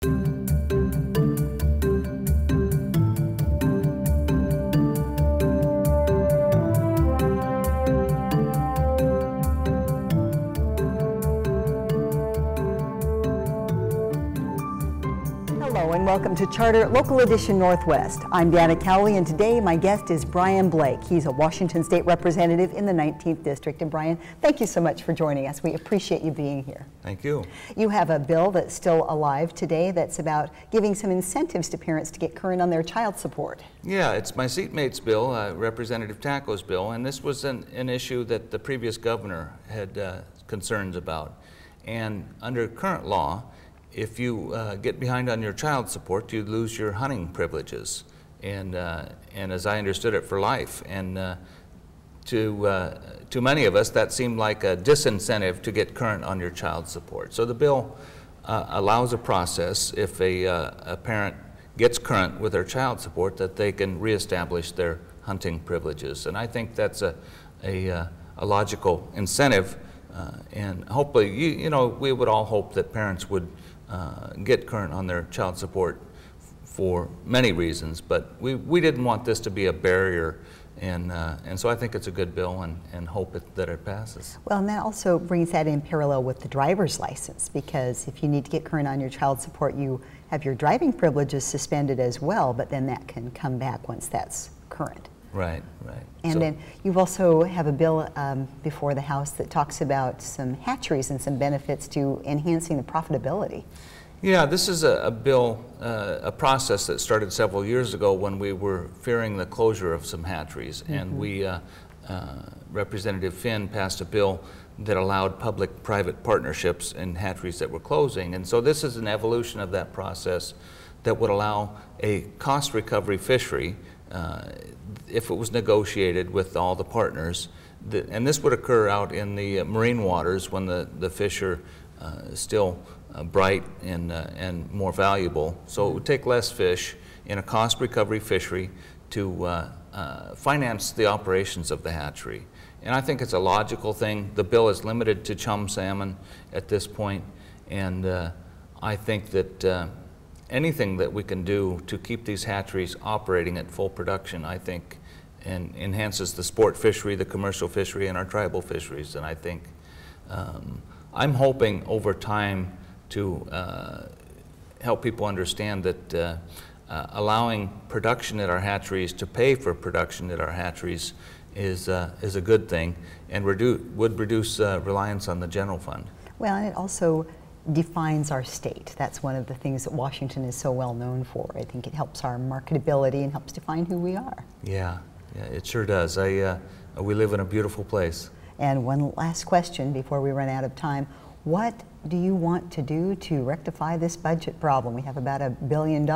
Hello and welcome to Charter Local Edition Northwest. I'm Dana Cowley and today my guest is Brian Blake. He's a Washington State Representative in the 19th District. And Brian, thank you so much for joining us. We appreciate you being here. Thank you. You have a bill that's still alive today that's about giving some incentives to parents to get current on their child support. Yeah, it's my seatmate's bill, Representative Tacko's bill, and this was an issue that the previous governor had concerns about. And under current law, if you get behind on your child support, you lose your hunting privileges, and as I understood it, for life. And to many of us, that seemed like a disincentive to get current on your child support. So the bill allows a process if a parent gets current with their child support that they can reestablish their hunting privileges, and I think that's a logical incentive. And hopefully, you know, we would all hope that parents would get current on their child support for many reasons, but we didn't want this to be a barrier, and so I think it's a good bill and hope that it passes. Well, and that also brings that in parallel with the driver's license, because if you need to get current on your child support, you have your driving privileges suspended as well, but then that can come back once that's current. Right, right. And so, then you also have a bill before the House that talks about some hatcheries and some benefits to enhancing the profitability. Yeah, this is a bill, a process that started several years ago when we were fearing the closure of some hatcheries. Mm-hmm. And we, Representative Finn passed a bill that allowed public-private partnerships in hatcheries that were closing. And so this is an evolution of that process that would allow a cost recovery fishery if it was negotiated with all the partners, and this would occur out in the marine waters when the fish are still bright and more valuable. So it would take less fish in a cost recovery fishery to finance the operations of the hatchery. And I think it's a logical thing. The bill is limited to chum salmon at this point, and I think that anything that we can do to keep these hatcheries operating at full production, I think, and enhances the sport fishery, the commercial fishery, and our tribal fisheries. And I think I'm hoping over time to help people understand that allowing production at our hatcheries to pay for production at our hatcheries is a good thing, and would reduce reliance on the general fund. Well, and it also defines our state. That's one of the things that Washington is so well known for. I think it helps our marketability and helps define who we are. Yeah, it sure does. We live in a beautiful place. And one last question before we run out of time. What do you want to do to rectify this budget problem? We have about $1 billion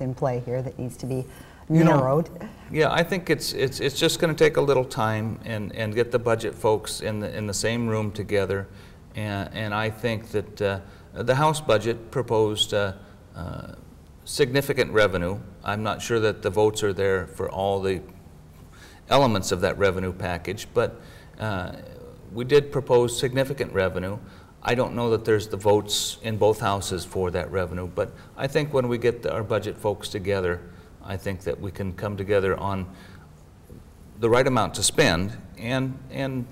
in play here that needs to be narrowed. Yeah, I think it's just going to take a little time and get the budget folks in the same room together. And I think that the House budget proposed significant revenue. I'm not sure that the votes are there for all the elements of that revenue package, but we did propose significant revenue. I don't know that there's the votes in both houses for that revenue, but I think when we get our budget folks together, I think that we can come together on the right amount to spend and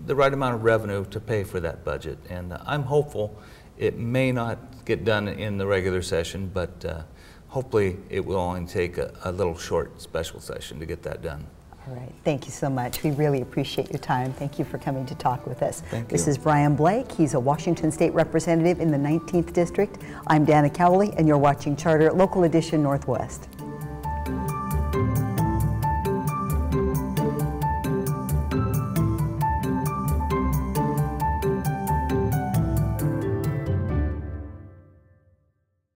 the right amount of revenue to pay for that budget. And I'm hopeful it may not get done in the regular session, but hopefully it will only take a little short special session to get that done. All right, thank you so much. We really appreciate your time. Thank you for coming to talk with us. Thank you. This is Brian Blake. He's a Washington State Representative in the 19th District. I'm Dana Cowley, and you're watching Charter Local Edition Northwest.